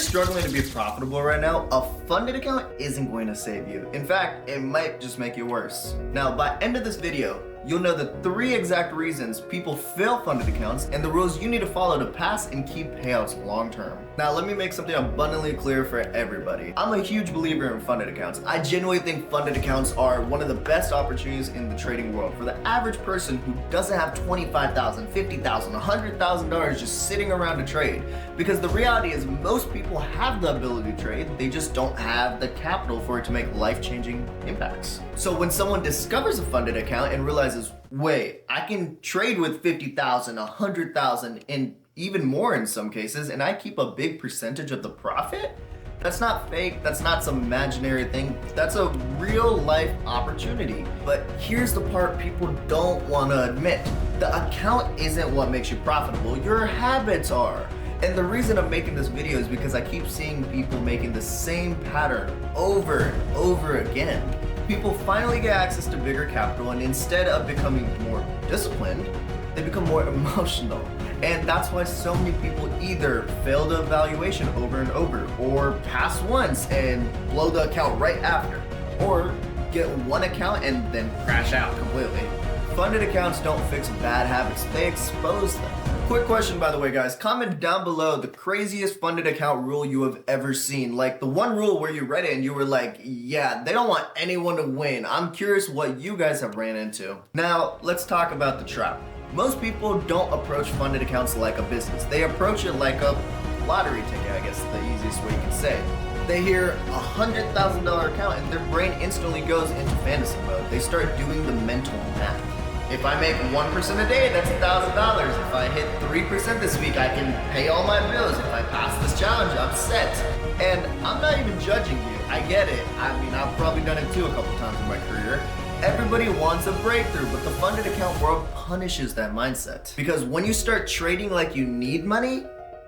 struggling to be profitable right now, a funded account isn't going to save you. In fact, it might just make you worse. Now, by end of this video, you'll know the 3 exact reasons people fail funded accounts and the rules you need to follow to pass and keep payouts long term. Now, let me make something abundantly clear for everybody. I'm a huge believer in funded accounts. I genuinely think funded accounts are one of the best opportunities in the trading world for the average person who doesn't have $25,000, $50,000, $100,000 just sitting around to trade. Because the reality is most people have the ability to trade, they just don't have the capital for it to make life-changing impacts. So when someone discovers a funded account and realizes, wait, I can trade with 50,000, 100,000, and even more in some cases, and I keep a big percentage of the profit? That's not fake, that's not some imaginary thing, that's a real life opportunity. But here's the part people don't want to admit. The account isn't what makes you profitable, your habits are. And the reason I'm making this video is because I keep seeing people making the same pattern over and over again. People finally get access to bigger capital, and instead of becoming more disciplined, they become more emotional. And that's why so many people either fail the evaluation over and over, or pass once and blow the account right after, or get one account and then crash out completely. Funded accounts don't fix bad habits, they expose them. Quick question, by the way, guys. Comment down below the craziest funded account rule you have ever seen. Like the one rule where you read it and you were like, yeah, they don't want anyone to win. I'm curious what you guys have ran into. Now, let's talk about the trap. Most people don't approach funded accounts like a business. They approach it like a lottery ticket, I guess is the easiest way you can say. They hear $100,000 account and their brain instantly goes into fantasy mode. They start doing the mental math. If I make 1% a day, that's $1,000. If I hit 3% this week, I can pay all my bills. If I pass this challenge, I'm set. And I'm not even judging you. I get it. I mean, I've probably done it too a couple times in my career. Everybody wants a breakthrough, but the funded account world punishes that mindset. Because when you start trading like you need money,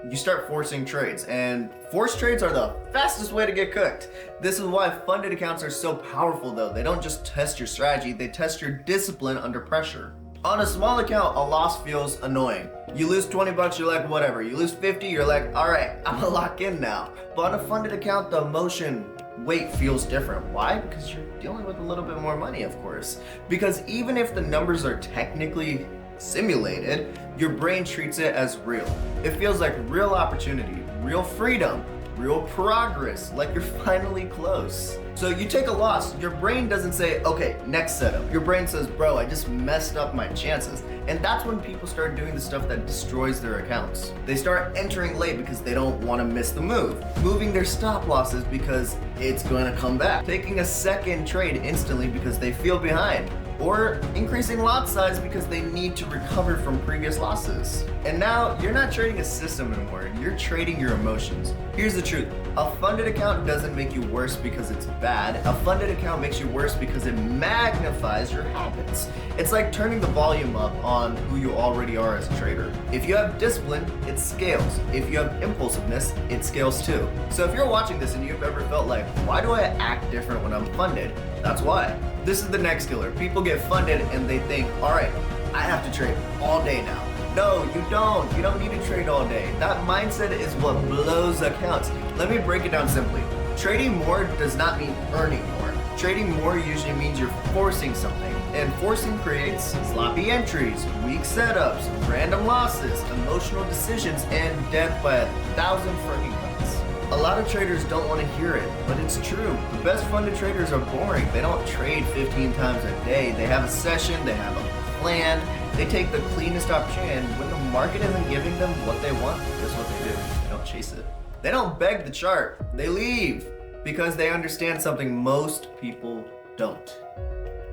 you start forcing trades, and forced trades are the fastest way to get cooked. This is why funded accounts are so powerful though. They don't just test your strategy, they test your discipline under pressure. On a small account, a loss feels annoying. You lose 20 bucks, you're like, whatever. You lose 50, you're like, all right, I'm gonna lock in now. But on a funded account, the emotion weight feels different. Why? Because you're dealing with a little bit more money, of course. Because even if the numbers are technically simulated, your brain treats it as real. It feels like real opportunity, real freedom, real progress, like you're finally close. So you take a loss, your brain doesn't say, okay, next setup. Your brain says, bro, I just messed up my chances. And that's when people start doing the stuff that destroys their accounts. They start entering late because they don't want to miss the move. Moving their stop losses because it's going to come back. Taking a second trade instantly because they feel behind. Or increasing lot size because they need to recover from previous losses. And now you're not trading a system anymore, you're trading your emotions. Here's the truth, a funded account doesn't make you worse because it's bad. A funded account makes you worse because it magnifies your habits. It's like turning the volume up on who you already are as a trader. If you have discipline, it scales. If you have impulsiveness, it scales too. So if you're watching this and you've ever felt like, why do I act different when I'm funded? That's why. This is the next killer. People get funded and they think, all right, I have to trade all day now. No, you don't. You don't need to trade all day. That mindset is what blows accounts. Let me break it down simply. Trading more does not mean earning more. Trading more usually means you're forcing something. And forcing creates sloppy entries, weak setups, random losses, emotional decisions, and death by 1,000 freaking cuts. A lot of traders don't want to hear it, but it's true. The best funded traders are boring. They don't trade 15 times a day. They have a session, they have a plan, they take the cleanest option, and when the market isn't giving them what they want, guess what they do? They don't chase it. They don't beg the chart, they leave, because they understand something most people don't.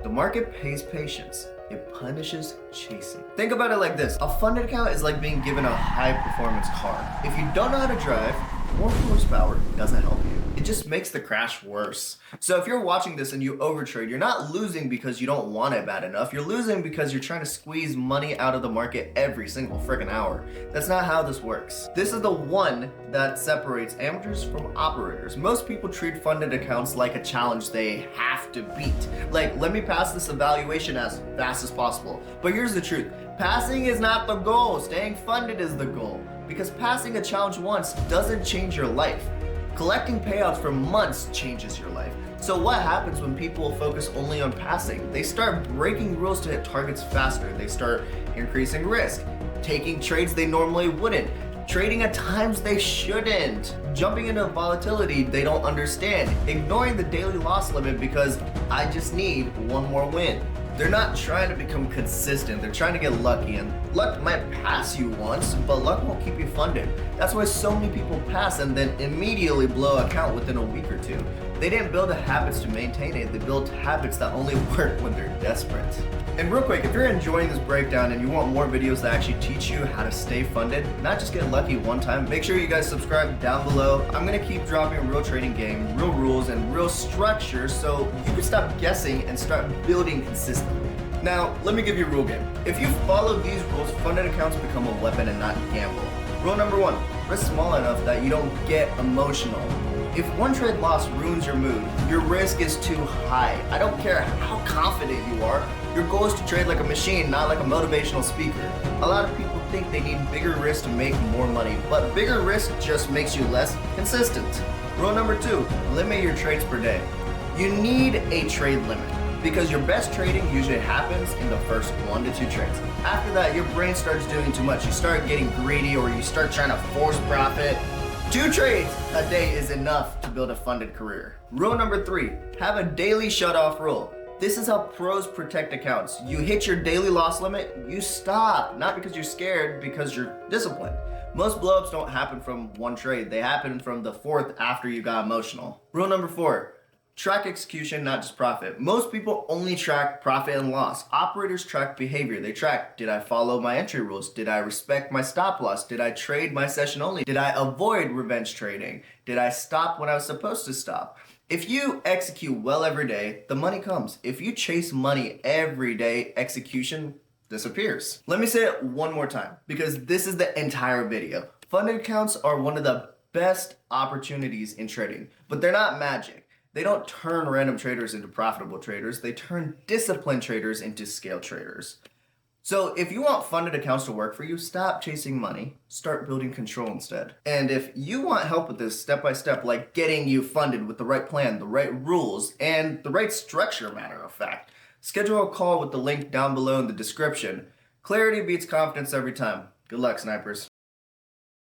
The market pays patience. It punishes chasing. Think about it like this. A funded account is like being given a high performance car. If you don't know how to drive, more horsepower doesn't help you. It just makes the crash worse. So if you're watching this and you overtrade, you're not losing because you don't want it bad enough. You're losing because you're trying to squeeze money out of the market every single freaking hour. That's not how this works. This is the one that separates amateurs from operators. Most people treat funded accounts like a challenge they have to beat. Like, let me pass this evaluation as fast as possible. But here's the truth. Passing is not the goal. Staying funded is the goal. because passing a challenge once doesn't change your life. Collecting payouts for months changes your life. So what happens when people focus only on passing? They start breaking rules to hit targets faster. They start increasing risk, taking trades they normally wouldn't, trading at times they shouldn't, jumping into volatility they don't understand, ignoring the daily loss limit because I just need one more win. They're not trying to become consistent, they're trying to get lucky, and luck might pass you once, but luck won't keep you funded. That's why so many people pass and then immediately blow an account within a week or two. They didn't build the habits to maintain it, they built habits that only work when they're desperate. And real quick, if you're enjoying this breakdown and you want more videos that actually teach you how to stay funded, not just get lucky one time, make sure you guys subscribe down below. I'm gonna keep dropping real trading game, real rules, and real structure so you can stop guessing and start building consistently. Now, let me give you a rule game. If you follow these rules, funded accounts become a weapon and not gamble. Rule number 1, risk small enough that you don't get emotional. If one trade loss ruins your mood, your risk is too high. I don't care how confident you are, your goal is to trade like a machine, not like a motivational speaker. A lot of people think they need bigger risk to make more money, but bigger risk just makes you less consistent. Rule number 2, limit your trades per day. You need a trade limit because your best trading usually happens in the first 1 to 2 trades. After that, your brain starts doing too much. You start getting greedy or you start trying to force profit. 2 trades a day is enough to build a funded career. Rule number 3, have a daily shut-off rule. This is how pros protect accounts. You hit your daily loss limit, you stop. Not because you're scared, because you're disciplined. Most blowups don't happen from one trade. They happen from the 4th after you got emotional. Rule number 4, track execution, not just profit. Most people only track profit and loss. Operators track behavior. They track, did I follow my entry rules? Did I respect my stop loss? Did I trade my session only? Did I avoid revenge trading? Did I stop when I was supposed to stop? If you execute well every day, the money comes. If you chase money every day, execution disappears. Let me say it one more time because this is the entire video. Funded accounts are one of the best opportunities in trading, but they're not magic. They don't turn random traders into profitable traders. They turn disciplined traders into scale traders. So if you want funded accounts to work for you, stop chasing money, start building control instead. And if you want help with this step-by-step, like getting you funded with the right plan, the right rules, and the right structure, matter of fact, schedule a call with the link down below in the description. Clarity beats confidence every time. Good luck, snipers.